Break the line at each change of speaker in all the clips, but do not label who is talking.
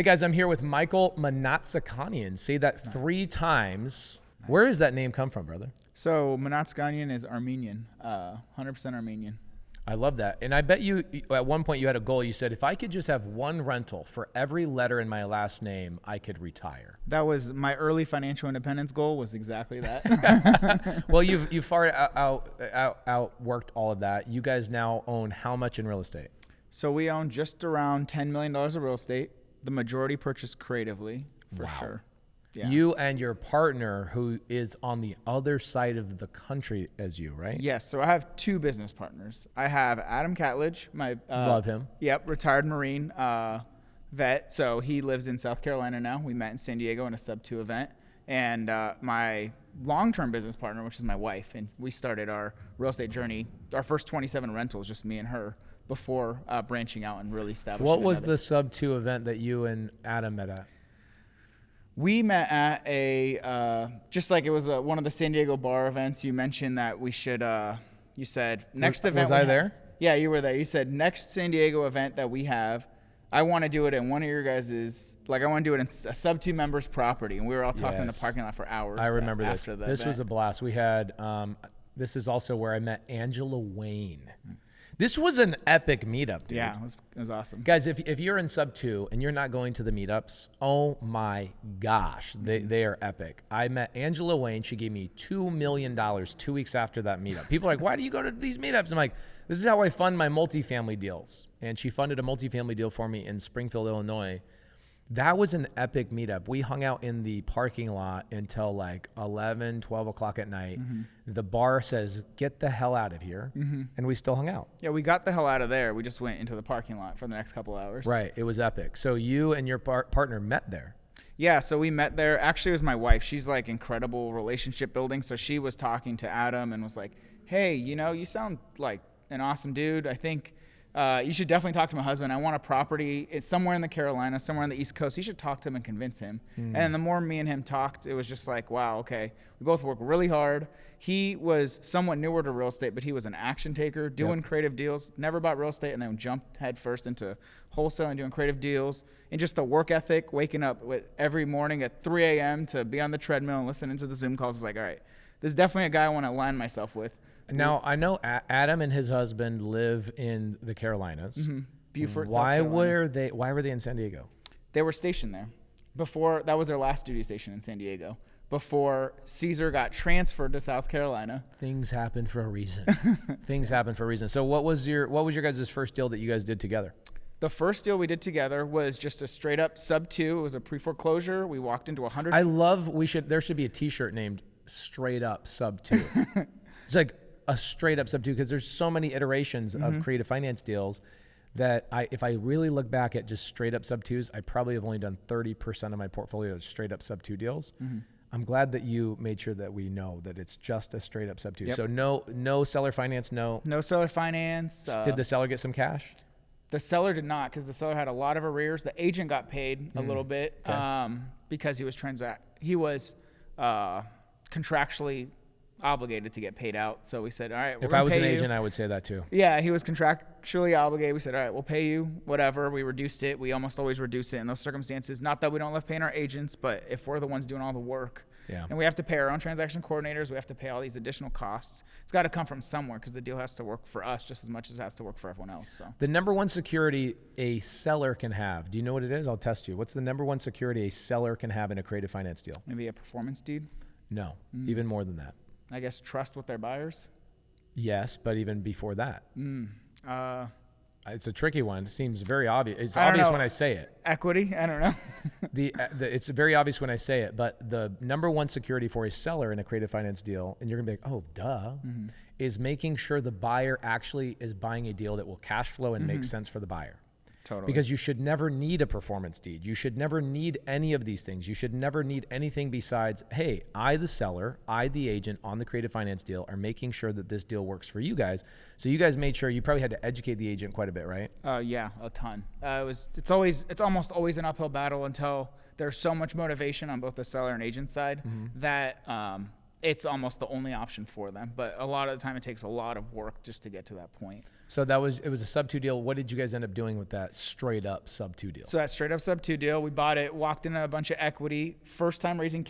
Hey guys, I'm here with Michael Mnatsakanian. Say that 3 times. Nice. Where does that name come from, brother?
So Mnatsakanian is Armenian, 100% Armenian.
I love that. And I bet you, at one point you had a goal. You said, if I could just have one rental for every letter in my last name, I could retire.
That was my early financial independence goal, was exactly that.
Well, you've far outworked all of that. You guys now own how much in real estate?
So we own just around $10 million of real estate. The majority purchased creatively, for sure. Yeah.
You and your partner, who is on the other side of the country as you, right?
Yes. So I have 2 business partners. I have Adam Catledge, my
love him.
Yep, retired Marine vet. So he lives in South Carolina now. We met in San Diego in a SubTo event. And my long-term business partner, which is my wife, and we started our real estate journey. Our first 27 rentals, just me and her, before branching out and really establishing.
What was the SubTo event that you and Adam met at?
We met at a, just like it was one of the San Diego bar events. You mentioned that we should, you said, next event.
Was I there?
Yeah, you were there. You said, next San Diego event that we have, I want to do it in one of your guys's, like I want to do it in a SubTo member's property. And we were all talking in the parking lot for hours.
I remember this. This was a blast. We had, this is also where I met Angela Wayne. This was an epic meetup, dude.
Yeah, it was awesome.
Guys, if you're in SubTo and you're not going to the meetups, oh my gosh, they are epic. I met Angela Wayne. She gave me $2 million 2 weeks after that meetup. People are like, why do you go to these meetups? I'm like, this is how I fund my multifamily deals. And she funded a multifamily deal for me in Springfield, Illinois. That was an epic meetup. We hung out in the parking lot until like 11, 12 o'clock at night. Mm-hmm. The bar says, get the hell out of here. Mm-hmm. And we still hung out.
Yeah, we got the hell out of there. We just went into the parking lot for the next couple hours.
Right. It was epic. So you and your partner met there.
Yeah, so we met there. Actually, it was my wife. She's like incredible relationship building. So she was talking to Adam and was like, hey, you sound like an awesome dude. I think you should definitely talk to my husband. I want a property. It's somewhere in the Carolinas, somewhere on the East Coast. You should talk to him and convince him. And the more me and him talked, it was just like, wow, okay. We both work really hard. He was somewhat newer to real estate, but he was an action taker, doing creative deals, never bought real estate, and then jumped headfirst into wholesaling, doing creative deals. And just the work ethic, waking up every morning at 3 a.m. to be on the treadmill and listening to the Zoom calls, was like, all right, this is definitely a guy I want to align myself with.
Now, I know Adam and his husband live in the Carolinas. Mm-hmm.
Beaufort,
why
South
were they in San Diego?
They were stationed there. That was their last duty station in San Diego. Before Caesar got transferred to South Carolina.
Things happen for a reason. Things happen for a reason. So what was your guys' first deal that you guys did together?
The first deal we did together was just a straight up SubTo. It was a pre-foreclosure. We walked into 100.
There should be a t-shirt named straight up SubTo. It's like a straight up SubTo, because there's so many iterations of creative finance deals that if I really look back at just straight up SubTos, I probably have only done 30% of my portfolio of straight up SubTo deals. Mm-hmm. I'm glad that you made sure that we know that it's just a straight up SubTo. Yep. So no seller finance, no
seller finance.
Did the seller get some cash?
The seller did not, because the seller had a lot of arrears. The agent got paid a little bit because he was contractually obligated to get paid out. So we said, all right,
if I was an agent, I would say that too.
Yeah, he was contractually obligated. We said, all right, we'll pay you whatever. We reduced it. We almost always reduce it in those circumstances. Not that we don't love paying our agents, but if we're the ones doing all the work, and we have to pay our own transaction coordinators, we have to pay all these additional costs. It's got to come from somewhere, because the deal has to work for us just as much as it has to work for everyone else. So
the number one security a seller can have, do you know what it is? I'll test you. What's the number one security a seller can have in a creative finance deal?
Maybe a performance deed?
No, even more than that.
I guess trust with their buyers?
Yes, but even before that. It's a tricky one. It seems very obvious. It's obvious when I say it.
Equity? I don't know.
It's very obvious when I say it, but the number one security for a seller in a creative finance deal, and you're going to be like, oh, duh, is making sure the buyer actually is buying a deal that will cash flow and make sense for the buyer.
Totally.
Because you should never need a performance deed. You should never need any of these things. You should never need anything besides, hey, I, the seller, I, the agent on the creative finance deal, are making sure that this deal works for you guys. So you guys made sure. You probably had to educate the agent quite a bit, right?
Yeah, a ton. It's almost always an uphill battle until there's so much motivation on both the seller and agent side that it's almost the only option for them. But a lot of the time it takes a lot of work just to get to that point.
So it was a SubTo deal. What did you guys end up doing with that straight up SubTo deal?
So that straight up SubTo deal, we bought it, walked in a bunch of equity, first time raising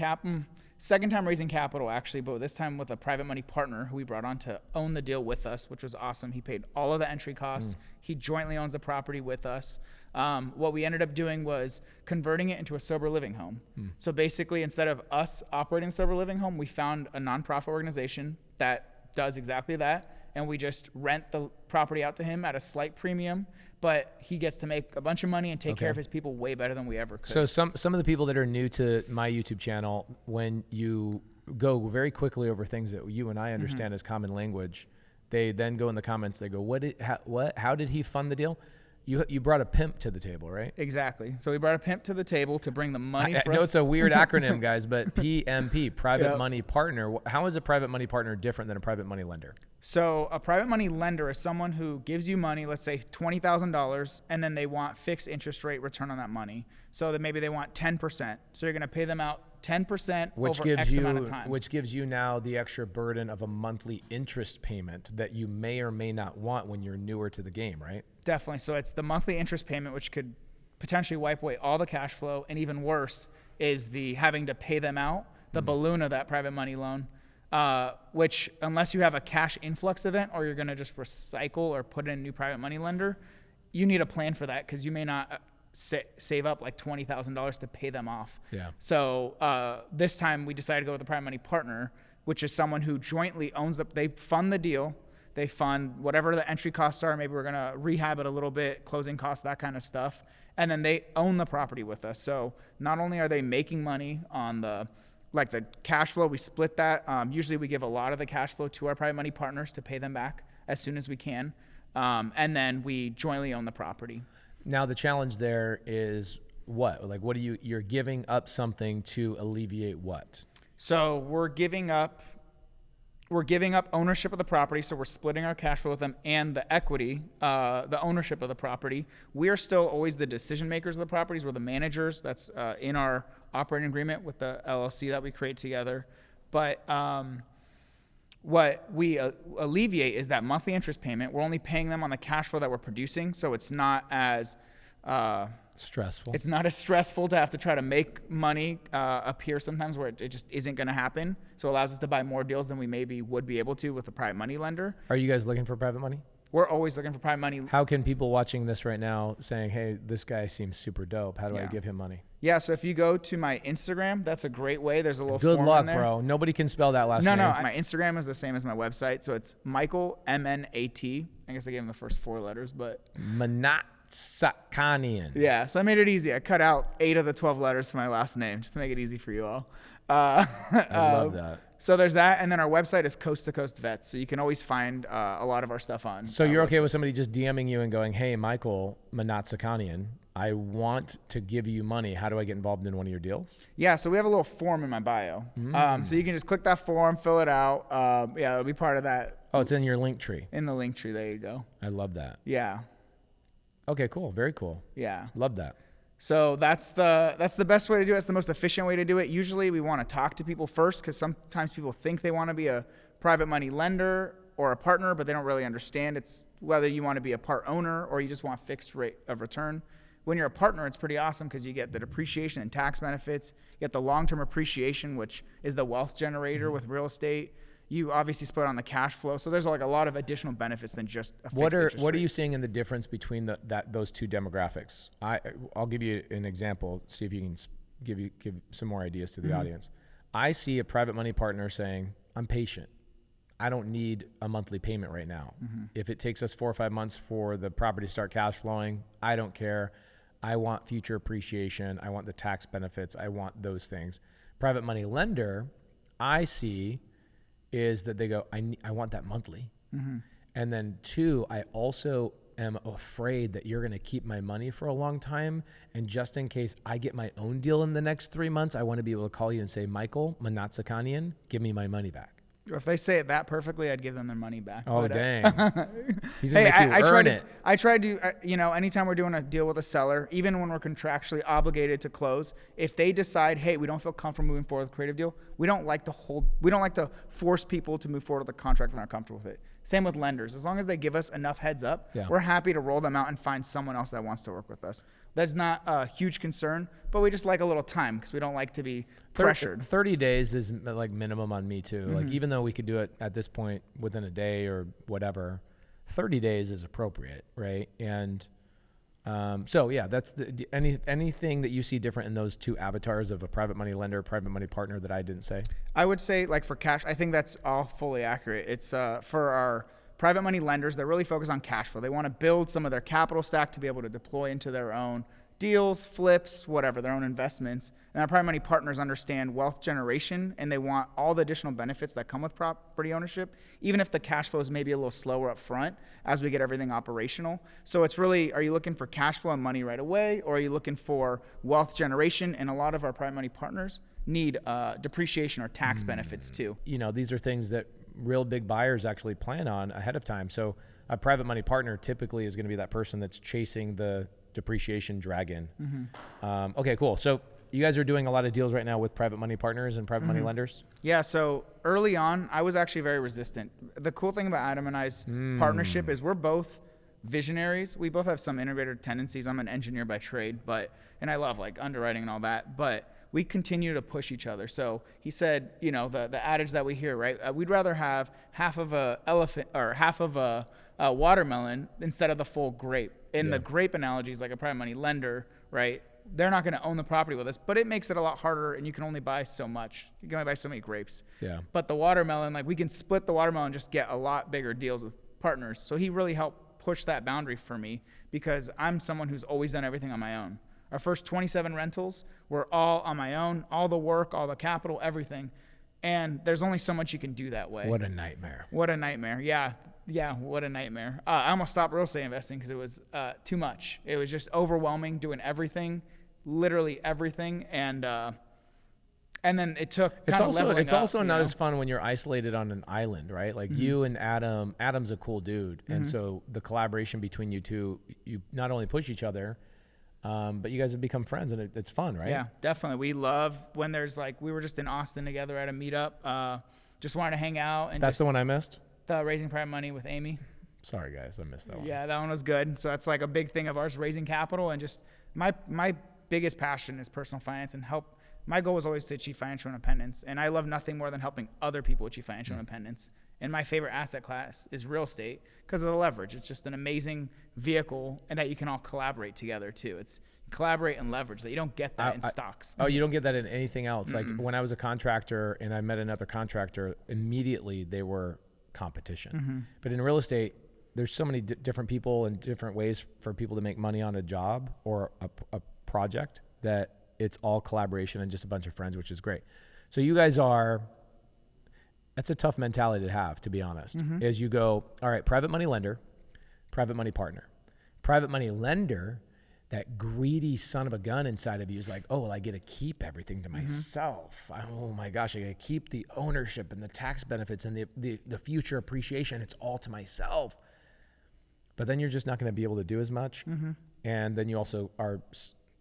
second time raising capital actually, but this time with a private money partner who we brought on to own the deal with us, which was awesome. He paid all of the entry costs. He jointly owns the property with us. What we ended up doing was converting it into a sober living home. So basically, instead of us operating a sober living home, we found a nonprofit organization that does exactly that. And we just rent the property out to him at a slight premium, but he gets to make a bunch of money and take care of his people way better than we ever could.
So some of the people that are new to my YouTube channel, when you go very quickly over things that you and I understand as common language, they then go in the comments, they go, how did he fund the deal? You brought a pimp to the table, right?
Exactly. So we brought a pimp to the table to bring the money for
I know
us.
it's a weird acronym, guys, but PMP, private money partner. How is a private money partner different than a private money lender?
So a private money lender is someone who gives you money, let's say $20,000, and then they want fixed interest rate return on that money. So that maybe they want 10%. So you're going to pay them out 10% over X amount of time.
Which gives you now the extra burden of a monthly interest payment that you may or may not want when you're newer to the game, right?
Definitely. So it's the monthly interest payment, which could potentially wipe away all the cash flow. And even worse is the having to pay them out, the balloon of that private money loan, which unless you have a cash influx event or you're going to just recycle or put in a new private money lender, you need a plan for that because you may not save up like $20,000 to pay them off.
Yeah.
So this time we decided to go with a private money partner, which is someone who jointly owns they fund the deal. They fund whatever the entry costs are. Maybe we're going to rehab it a little bit, closing costs, that kind of stuff. And then they own the property with us. So not only are they making money on the cash flow, we split that. Usually we give a lot of the cash flow to our private money partners to pay them back as soon as we can. And then we jointly own the property.
Now the challenge there is what? Like what you're giving up something to alleviate what?
So we're giving up ownership of the property. So we're splitting our cash flow with them and the equity, the ownership of the property. We are still always the decision makers of the properties. We're the managers. That's in our operating agreement with the LLC that we create together. But what we alleviate is that monthly interest payment. We're only paying them on the cash flow that we're producing. So it's not as
stressful.
It's not as stressful to have to try to make money appear sometimes where it just isn't going to happen. So it allows us to buy more deals than we maybe would be able to with a private money lender.
Are you guys looking for private money?
We're always looking for private money.
How can people watching this right now saying, hey, this guy seems super dope. How do I give him money?
Yeah, so if you go to my Instagram, that's a great way. There's a little
Good
form
luck,
in there.
bro. Nobody can spell that last name.
No. My Instagram is the same as my website. So it's Michael, Mnat. I guess I gave him the first 4 letters, but
Mnatsakanian.
Yeah, so I made it easy. I cut out 8 of the 12 letters for my last name just to make it easy for you all. I
love that.
So there's that, and then our website is Coast to Coast Vets, so you can always find a lot of our stuff on.
So you're okay with somebody just DMing you and going, hey, Michael Mnatsakanian, I want to give you money. How do I get involved in one of your deals?
Yeah, so we have a little form in my bio. So you can just click that form, fill it out. Yeah, it'll be part of that.
Oh, it's in your link tree.
In the link tree, there you go.
I love that.
Yeah.
Okay, cool. Very cool.
Yeah.
Love that.
So that's the best way to do it. It's the most efficient way to do it. Usually we want to talk to people first because sometimes people think they want to be a private money lender or a partner, but they don't really understand it's whether you want to be a part owner or you just want fixed rate of return. When you're a partner, it's pretty awesome because you get the depreciation and tax benefits. You get the long-term appreciation, which is the wealth generator with real estate. You obviously split on the cash flow. So there's like a lot of additional benefits than just a fixed interest rate.
What are you seeing in the difference between those two demographics? I'll give you an example, see if you can give some more ideas to the audience. I see a private money partner saying, I'm patient. I don't need a monthly payment right now. If it takes us 4 or 5 months for the property to start cash flowing, I don't care. I want future appreciation. I want the tax benefits. I want those things. Private money lender, I see is that they go, I want that monthly. And then 2, I also am afraid that you're going to keep my money for a long time. And just in case I get my own deal in the next 3 months, I want to be able to call you and say, Michael Mnatsakanian, give me my money back.
If they say it that perfectly, I'd give them their money back.
Oh,
but,
dang. He's going to
hey,
make you earn it.
I tried to, anytime we're doing a deal with a seller, even when we're contractually obligated to close, if they decide, hey, we don't feel comfortable moving forward with a creative deal, we don't like to force people to move forward with a contract if they're not comfortable with it. Same with lenders. As long as they give us enough heads up, we're happy to roll them out and find someone else that wants to work with us. That's not a huge concern, but we just like a little time because we don't like to be pressured.
30 days is like minimum on me too. Like even though we could do it at this point within a day or whatever, 30 days is appropriate, right? And so yeah, that's anything that you see different in those two avatars of a private money lender, private money partner that I didn't say?
I would say like for cash, I think that's all fully accurate. It's for our private money lenders, they're really focused on cash flow. They want to build some of their capital stack to be able to deploy into their own deals, flips, whatever, their own investments. And our private money partners understand wealth generation, and they want all the additional benefits that come with property ownership, even if the cash flow is maybe a little slower up front as we get everything operational. So it's really, are you looking for cash flow and money right away, or are you looking for wealth generation? And a lot of our private money partners need depreciation or tax benefits too.
These are things that real big buyers actually plan on ahead of time. So a private money partner typically is going to be that person that's chasing the depreciation dragon. Okay, cool. So you guys are doing a lot of deals right now with private money partners and private money lenders?
Yeah, so early on, I was actually very resistant. The cool thing about Adam and I's partnership is we're both visionaries. We both have some integrated tendencies. I'm an engineer by trade, and I love like underwriting and all that, but we continue to push each other. So he said, the adage that we hear, right? We'd rather have half of a elephant or half of a watermelon instead of the full grape. And the grape analogy is like a private money lender, right? They're not going to own the property with us, but it makes it a lot harder, and you can only buy so much. You can only buy so many grapes.
Yeah.
But the watermelon, like we can split the watermelon and just get a lot bigger deals with partners. So he really helped push that boundary for me because I'm someone who's always done everything on my own. Our first 27 rentals were all on my own, all the work, all the capital, everything. And there's only so much you can do that way.
What a nightmare.
What a nightmare. Yeah, what a nightmare. I almost stopped real estate investing because it was too much. It was just overwhelming, doing everything, literally everything. And then it took kind of leveling up.
It's also not as fun when you're isolated on an island, right? Like you and Adam's a cool dude. And so the collaboration between you two, you not only push each other, but you guys have become friends, and it's fun, right?
Yeah, definitely. We love when there's we were just in Austin together at a meetup, just wanted to hang out. And
that's the one I missed?
The Raising Private Money with Amy.
Sorry, guys, I missed that one.
Yeah, that one was good. So that's like a big thing of ours, raising capital, and just my biggest passion is personal finance and help. My goal was always to achieve financial independence, and I love nothing more than helping other people achieve financial independence. And my favorite asset class is real estate because of the leverage. It's just an amazing vehicle, and that you can all collaborate together too. It's collaborate and leverage that you don't get that in stocks.
Oh, you don't get that in anything else. Like when I was a contractor and I met another contractor, immediately they were competition. But in real estate, there's so many different people and different ways for people to make money on a job or a project that it's all collaboration and just a bunch of friends, which is great. So you guys that's a tough mentality to have, to be honest, as you go, all right, private money lender, private money partner. Private money lender, that greedy son of a gun inside of you is like, oh, well, I get to keep everything to myself. Oh my gosh, I get to keep the ownership and the tax benefits and the future appreciation. It's all to myself. But then you're just not going to be able to do as much. And then you also are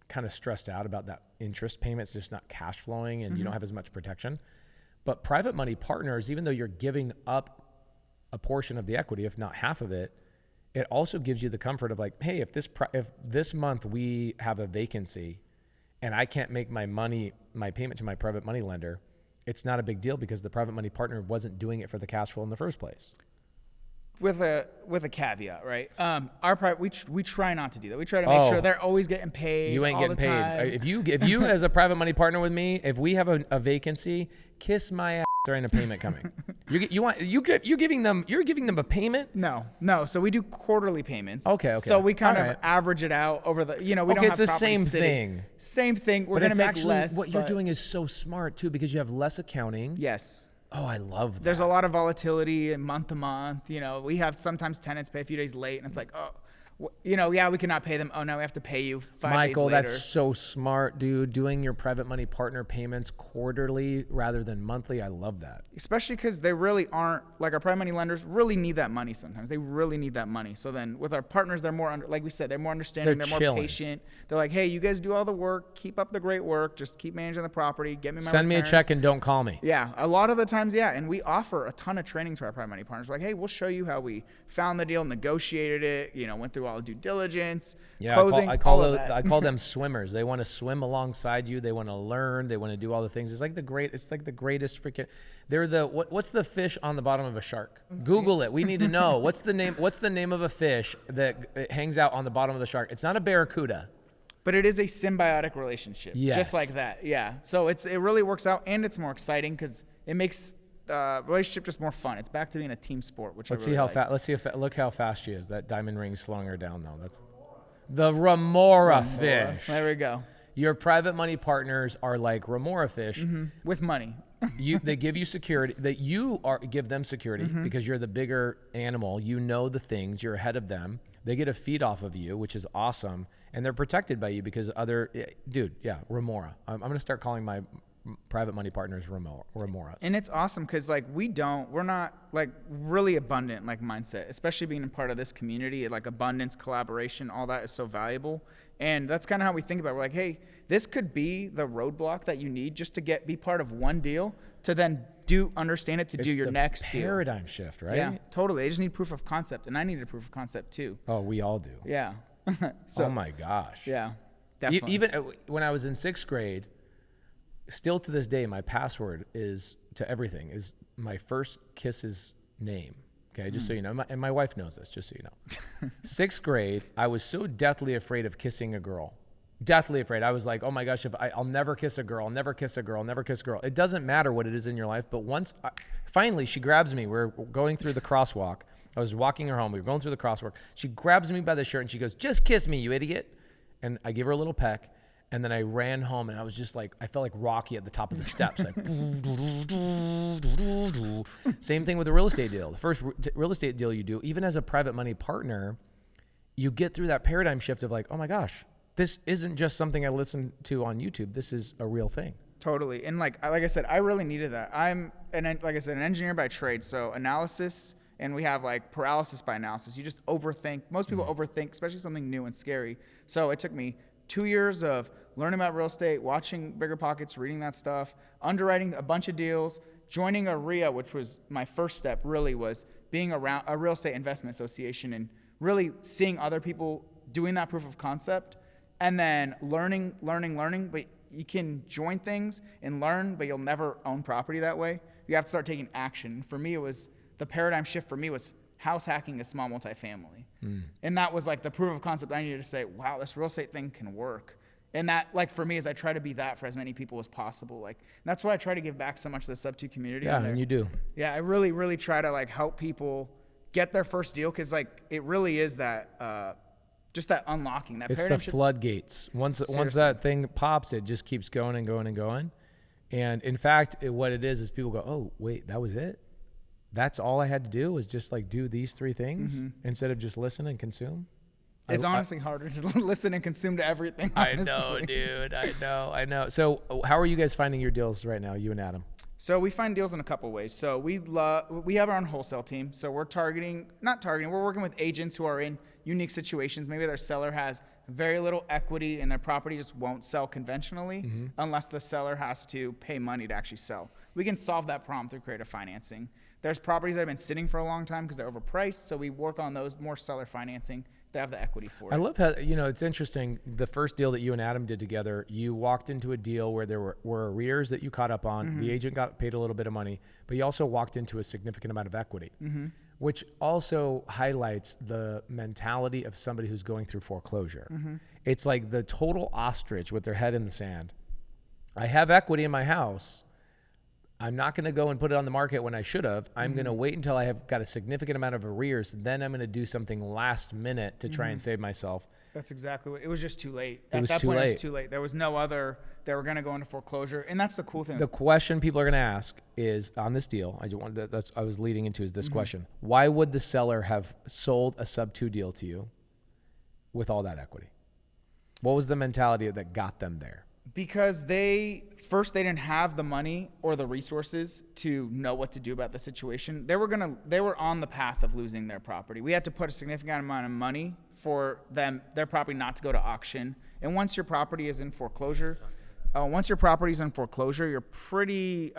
kind of stressed out about that interest payment. It's just not cash flowing and you don't have as much protection. But private money partners, even though you're giving up a portion of the equity, if not half of it, it also gives you the comfort of like, hey, if this month we have a vacancy and I can't make my payment to my private money lender, it's not a big deal because the private money partner wasn't doing it for the cash flow in the first place.
With a caveat, right? We try not to do that. We try to make sure they're always getting paid.
You ain't
all
getting
the
paid.
time.
If you as a private money partner with me, if we have a vacancy, kiss my ass. There ain't a payment coming. You're giving them a payment?
No. So we do quarterly payments.
Okay.
So we kind of average it out over the. We don't have
it's the
same
thing.
Same thing. We're gonna make less.
What you're doing is so smart too because you have less accounting.
Yes.
Oh, I love that.
There's a lot of volatility month to month. We have sometimes tenants pay a few days late, and it's like, oh, Yeah, we cannot pay them. Oh, no, we have to pay you 5
Michael,
days later.
that's so smart, dude. Doing your private money partner payments quarterly rather than monthly. I love that.
Especially because they really aren't, like our private money lenders really need that money sometimes. They really need that money. So then with our partners, they're more, like we said, they're more understanding. They're more
chilling.
patient. They're like, hey, you guys do all the work. Keep up the great work. Just keep managing the property. Get me my
Send me a
returns.
check and don't call me.
Yeah, a lot of the times, yeah. And we offer a ton of training to our private money partners. We're like, hey, we'll show you how we found the deal, negotiated it, went through all the due diligence,
Yeah,
closing,
I call them swimmers. They want to swim alongside you. They want to learn. They want to do all the things. It's like the greatest freaking. They're what's the fish on the bottom of a shark? Google it. We need to know what's the name of a fish that hangs out on the bottom of the shark. It's not a barracuda.
But it is a symbiotic relationship,
Yes.
just like that. Yeah. So it really works out, and it's more exciting because it makes relationship just more fun. It's back to being a team sport, which
Let's
I
see
really
how
like.
fast. Let's see look how fast she is. That diamond ring's slowing her down though. That's the remora fish.
There we go.
Your private money partners are like remora fish.
With money.
They give you security. That you give them security because you're the bigger animal. You know the things. You're ahead of them. They get a feed off of you, which is awesome, and they're protected by you because remora. I'm gonna start calling my private money partners remoras.
And it's awesome because like we're not like really abundant like mindset, especially being a part of this community. Like abundance, collaboration, all that is so valuable. And that's kind of how we think about it. We're like, hey, this could be the roadblock that you need just to be part of one deal to then understand it to do your next deal.
Paradigm shift, right?
Yeah, totally. They just need proof of concept, and I needed proof of concept too.
Oh, we all do.
Yeah.
Oh my gosh.
Yeah, definitely.
Even when I was in 6th grade, still to this day, my password to everything is my first kiss's name. Okay, just so you know, and my wife knows this, just so you know. 6th grade, I was so deathly afraid of kissing a girl. Deathly afraid. I was like, oh my gosh, I'll never kiss a girl, I'll never kiss a girl, I'll never kiss a girl. It doesn't matter what it is in your life, but finally she grabs me. We're going through the crosswalk. I was walking her home. We were going through the crosswalk. She grabs me by the shirt and she goes, just kiss me, you idiot. And I give her a little peck. And then I ran home and I was just like, I felt like Rocky at the top of the steps. Like, same thing with a real estate deal. The first real estate deal you do, even as a private money partner, you get through that paradigm shift of like, oh my gosh, this isn't just something I listen to on YouTube. This is a real thing.
Totally. And like I said, I really needed that. I'm, like I said, an engineer by trade. So analysis, and we have like paralysis by analysis. You just overthink. Most people overthink, especially something new and scary. So it took me 2 years of learning about real estate, watching Bigger Pockets, reading that stuff, underwriting a bunch of deals, joining a RIA, which was my first step really was being around a real estate investment association and really seeing other people doing that proof of concept and then learning. But you can join things and learn, but you'll never own property that way. You have to start taking action. For me, the paradigm shift for me was house hacking a small multifamily. And that was like the proof of concept I needed to say, wow, this real estate thing can work. And that, like, for me, is I try to be that for as many people as possible. Like, that's why I try to give back so much to the SubTo community.
Yeah, and you do.
Yeah, I really, really try to, like, help people get their first deal because, like, it really is that, just that unlocking. That
it's the floodgates. Once that thing pops, it just keeps going and going and going. And, in fact, what it is people go, oh, wait, that was it? That's all I had to do was just, like, do these 3 things instead of just listen and consume?
It's honestly harder to listen and consume to everything. Honestly.
I know, dude. I know. So how are you guys finding your deals right now, you and Adam?
So we find deals in a couple ways. So we have our own wholesale team. So we're we're working with agents who are in unique situations. Maybe their seller has very little equity and their property just won't sell conventionally unless the seller has to pay money to actually sell. We can solve that problem through creative financing. There's properties that have been sitting for a long time because they're overpriced. So we work on those more seller financing. They have the equity for it.
I love how, it's interesting. The first deal that you and Adam did together, you walked into a deal where there were arrears that you caught up on. The agent got paid a little bit of money, but you also walked into a significant amount of equity, which also highlights the mentality of somebody who's going through foreclosure. It's like the total ostrich with their head in the sand. I have equity in my house. I'm not going to go and put it on the market when I should have. I'm going to wait until I have got a significant amount of arrears. Then I'm going to do something last minute to try and save myself.
That's exactly what it was. Just too late.
It was too late.
There was no other. They were going to go into foreclosure, and that's the cool thing.
The question people are going to ask is on this deal. I was leading into is this question: why would the seller have sold a SubTo deal to you with all that equity? What was the mentality that got them there?
Because they didn't have the money or the resources to know what to do about the situation. They were on the path of losing their property. We had to put a significant amount of money for their property not to go to auction. And once your property is in foreclosure, you're pretty,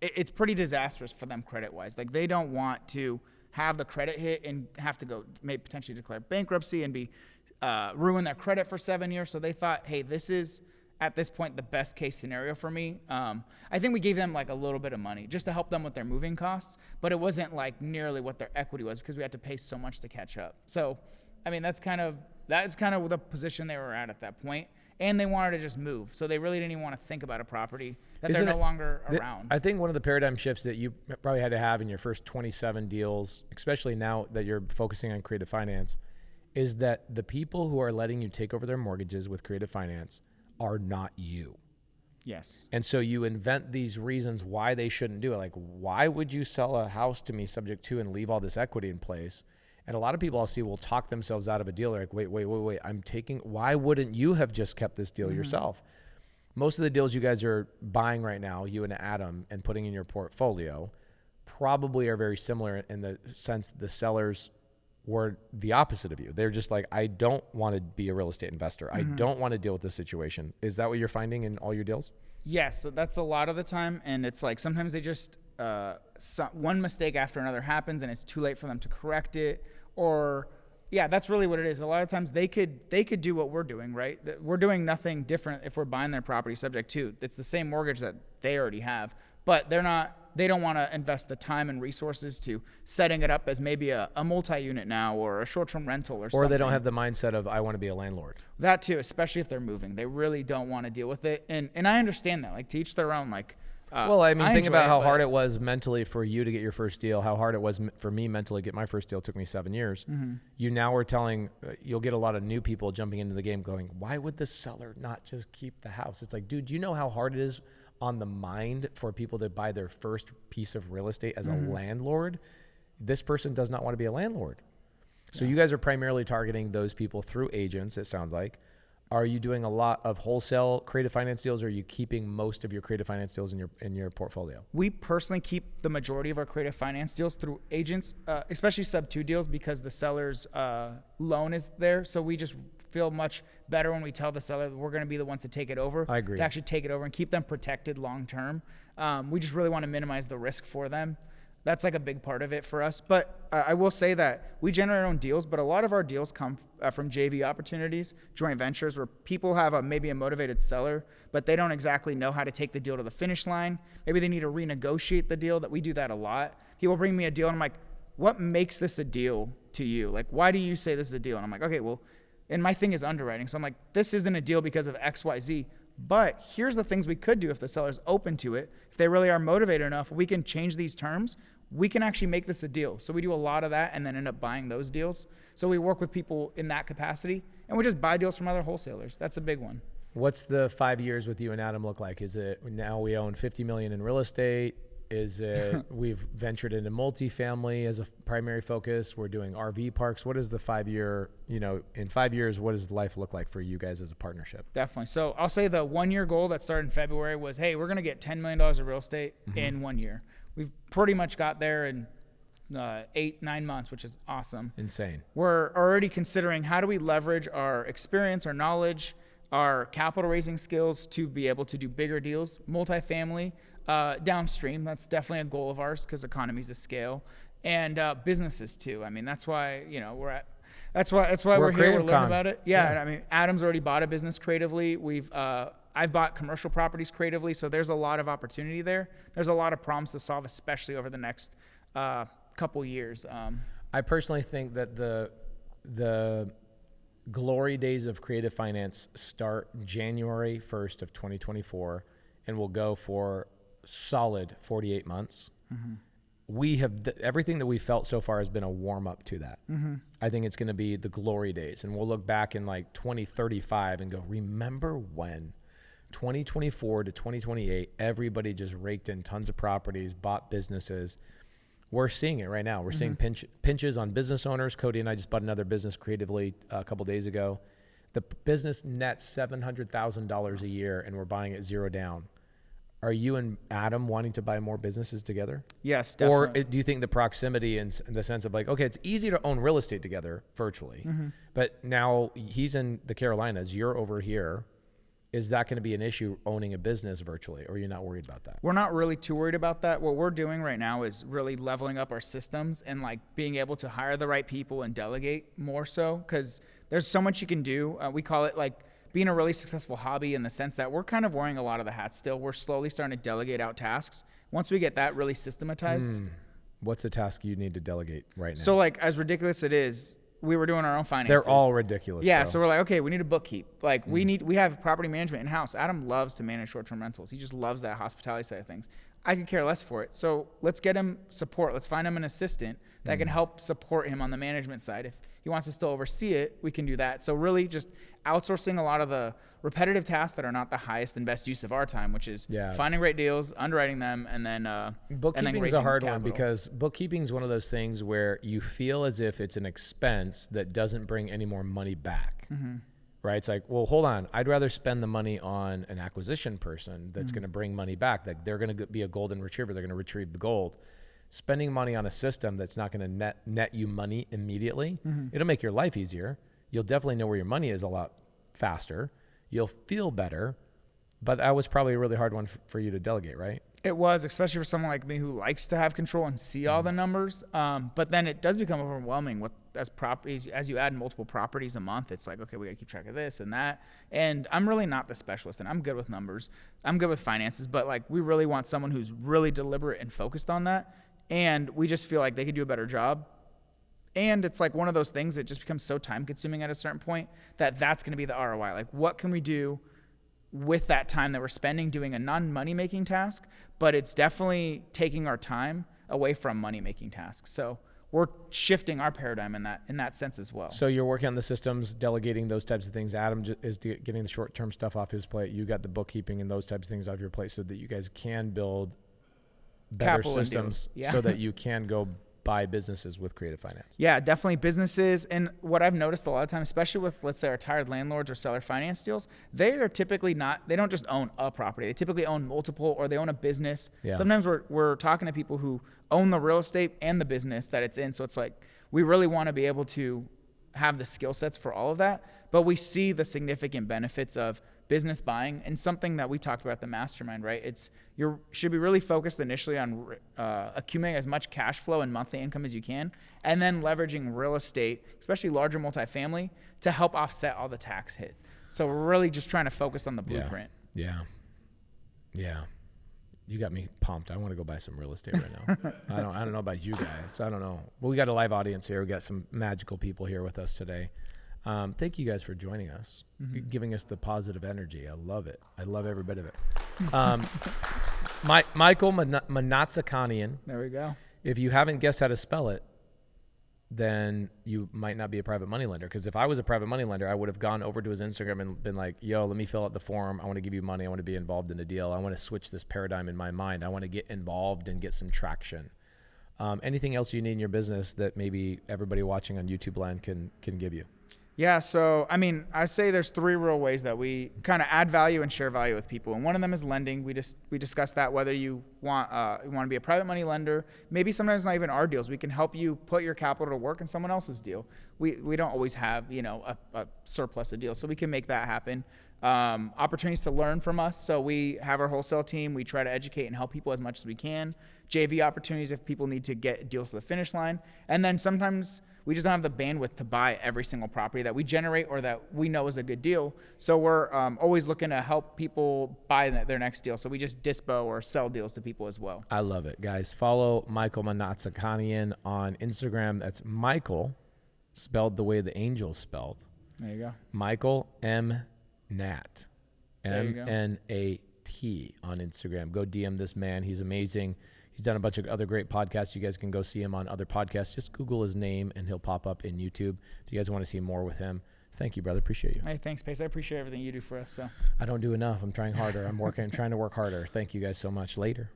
it's pretty disastrous for them credit-wise. Like, they don't want to have the credit hit and have to go maybe potentially declare bankruptcy and be ruin their credit for 7 years. So they thought, hey, this is at this point the best case scenario for me. I think we gave them like a little bit of money just to help them with their moving costs, but it wasn't like nearly what their equity was because we had to pay so much to catch up. So, I mean, that's kind of the position they were at that point. And they wanted to just move. So they really didn't even want to think about a property that they're no longer around.
I think one of the paradigm shifts that you probably had to have in your first 27 deals, especially now that you're focusing on creative finance, is that the people who are letting you take over their mortgages with creative finance are not you.
Yes.
And so you invent these reasons why they shouldn't do it. Like, why would you sell a house to me subject to and leave all this equity in place? And a lot of people I'll see will talk themselves out of a deal. They're like, wait, why wouldn't you have just kept this deal yourself? Most of the deals you guys are buying right now, you and Adam, and putting in your portfolio probably are very similar in the sense that the sellers were the opposite of you. They're just like, I don't want to be a real estate investor. I don't want to deal with this situation. Is that what you're finding in all your deals?
Yes, so that's a lot of the time. And it's like sometimes they just, one mistake after another happens and it's too late for them to correct it. Or, yeah, that's really what it is. A lot of times they could do what we're doing, right? We're doing nothing different if we're buying their property subject to. It's the same mortgage that they already have, but they don't want to invest the time and resources to setting it up as maybe a multi-unit now or a short-term rental or something.
Or they don't have the mindset of, I want to be a landlord.
That too, especially if they're moving. They really don't want to deal with it. And I understand that, like, to each their own, like,
well, I mean, think about how hard it was mentally for you to get your first deal, how hard it was for me mentally to get my first deal. It took me 7 years. You now are telling, you'll get a lot of new people jumping into the game going, why would the seller not just keep the house? It's like, dude, do you know how hard it is on the mind for people to buy their first piece of real estate as a landlord? This person does not want to be a landlord. So you guys are primarily targeting those people through agents, it sounds like. Are you doing a lot of wholesale creative finance deals, or are you keeping most of your creative finance deals in your portfolio?
We personally keep the majority of our creative finance deals through agents, especially SubTo deals, because the seller's loan is there. So we just feel much better when we tell the seller that we're going to be the ones to take it over.
I agree.
To actually take it over and keep them protected long term. We just really want to minimize the risk for them. That's like a big part of it for us. But I will say that we generate our own deals, but a lot of our deals come from JV opportunities, joint ventures, where people have maybe a motivated seller, but they don't exactly know how to take the deal to the finish line. Maybe they need to renegotiate the deal. That we do that a lot. People bring me a deal and I'm like, what makes this a deal to you? Like, why do you say this is a deal? And I'm like, okay, well, and my thing is underwriting. So I'm like, this isn't a deal because of X, Y, Z. But here's the things we could do if the seller's open to it. If they really are motivated enough, we can change these terms. We can actually make this a deal. So we do a lot of that and then end up buying those deals. So we work with people in that capacity, and we just buy deals from other wholesalers. That's a big one.
What's the 5 years with you and Adam look like? Is it now we own $50 million in real estate? Is it we've ventured into multifamily as a primary focus? We're doing RV parks. What is the 5 year, in 5 years, what does life look like for you guys as a partnership?
Definitely. So I'll say the 1 year goal that started in February was, hey, we're going to get $10 million of real estate in 1 year. We've pretty much got there in 8-9 months, which is awesome.
Insane.
We're already considering how do we leverage our experience, our knowledge, our capital raising skills to be able to do bigger deals, multifamily, downstream. That's definitely a goal of ours because economies of scale, and businesses too. I mean, that's why we're at. That's why we're here. We're learning about it. Yeah. I mean, Adam's already bought a business creatively. I've bought commercial properties creatively, so there's a lot of opportunity there. There's a lot of problems to solve, especially over the next couple years.
I personally think that the glory days of creative finance start January 1st of 2024 and will go for solid 48 months. We have everything that we felt so far has been a warm up to that. I think it's going to be the glory days, and we'll look back in like 2035 and go, remember when 2024 to 2028, everybody just raked in tons of properties, bought businesses. We're seeing it right now. We're seeing pinches on business owners. Cody and I just bought another business creatively a couple days ago. The business nets $700,000 a year, and we're buying it 0 down. Are you and Adam wanting to buy more businesses together?
Yes, definitely.
Or do you think the proximity in the sense of like, okay, it's easy to own real estate together virtually, but now he's in the Carolinas, you're over here. Is that going to be an issue owning a business virtually, or are you not worried about that?
We're not really too worried about that. What we're doing right now is really leveling up our systems and like being able to hire the right people and delegate more so, because there's so much you can do. We call it like being a really successful hobby in the sense that we're kind of wearing a lot of the hats still. We're slowly starting to delegate out tasks. Once we get that really systematized.
What's a task you need to delegate right now?
So like, as ridiculous it is, we were doing our own finances.
They're all ridiculous.
Yeah.
Bro.
So we're like, okay, we need a bookkeep. Like we have property management in house. Adam loves to manage short-term rentals. He just loves that hospitality side of things. I could care less for it. So let's get him support. Let's find him an assistant that can help support him on the management side. If he wants to still oversee it, we can do that. So really just outsourcing a lot of the repetitive tasks that are not the highest and best use of our time, which is finding great deals, underwriting them, and then
bookkeeping is a hard one, because bookkeeping is one of those things where you feel as if it's an expense that doesn't bring any more money back. Right? It's like, well, hold on. I'd rather spend the money on an acquisition person that's going to bring money back. Like they're going to be a golden retriever. They're going to retrieve the gold. Spending money on a system that's not going to net you money immediately, it'll make your life easier. You'll definitely know where your money is a lot faster. You'll feel better. But that was probably a really hard one for you to delegate, right?
It was, especially for someone like me who likes to have control and see all the numbers. But then it does become overwhelming as you add multiple properties a month. It's like, okay, we got to keep track of this and that. And I'm really not the specialist, and I'm good with numbers. I'm good with finances, but like we really want someone who's really deliberate and focused on that. And we just feel like they could do a better job. And it's like one of those things that just becomes so time consuming at a certain point that's going to be the ROI. Like, what can we do with that time that we're spending doing a non-money making task, but it's definitely taking our time away from money making tasks. So we're shifting our paradigm in that sense as well.
So you're working on the systems, delegating those types of things. Adam is getting the short-term stuff off his plate. You got the bookkeeping and those types of things off your plate so that you guys can build better systems so that you can go buy businesses with creative finance.
Yeah, definitely businesses. And what I've noticed a lot of times, especially with, let's say, retired landlords or seller finance deals, they are typically they don't just own a property. They typically own multiple, or they own a business. Yeah. Sometimes we're talking to people who own the real estate and the business that it's in. So it's like, we really want to be able to have the skill sets for all of that. But we see the significant benefits of business buying, and something that we talked about at the mastermind, right? You should be really focused initially on accumulating as much cash flow and monthly income as you can, and then leveraging real estate, especially larger multifamily, to help offset all the tax hits. So we're really just trying to focus on the blueprint.
Yeah. You got me pumped. I want to go buy some real estate right now. I don't know about you guys. I don't know. Well, we got a live audience here. We got some magical people here with us today. Thank you guys for joining us, giving us the positive energy. I love it. I love every bit of it. Michael Mnatsakanian.
There we go.
If you haven't guessed how to spell it, then you might not be a private money lender. Because if I was a private money lender, I would have gone over to his Instagram and been like, yo, let me fill out the form. I want to give you money. I want to be involved in a deal. I want to switch this paradigm in my mind. I want to get involved and get some traction. Anything else you need in your business that maybe everybody watching on YouTube land can give you?
Yeah, so I mean, I say there's 3 real ways that we kind of add value and share value with people, and one of them is lending. We discussed that, whether you want to be a private money lender, maybe sometimes not even our deals. We can help you put your capital to work in someone else's deal. We don't always have a surplus of deals, so we can make that happen. Opportunities to learn from us. So we have our wholesale team. We try to educate and help people as much as we can. JV opportunities if people need to get deals to the finish line, and then sometimes we just don't have the bandwidth to buy every single property that we generate or that we know is a good deal. So we're always looking to help people buy their next deal. So we just dispo or sell deals to people as well.
I love it, guys. Follow Michael Mnatsakanian on Instagram. That's Michael, spelled the way the angel spelled.
There you go.
Michael M. Nat. M-N-A-T on Instagram. Go DM this man. He's amazing. He's done a bunch of other great podcasts. You guys can go see him on other podcasts. Just Google his name and he'll pop up in YouTube. If you guys want to see more with him, thank you, brother. Appreciate you.
Hey, thanks, Pace. I appreciate everything you do for us. So
I don't do enough. I'm trying harder. I'm trying to work harder. Thank you guys so much. Later.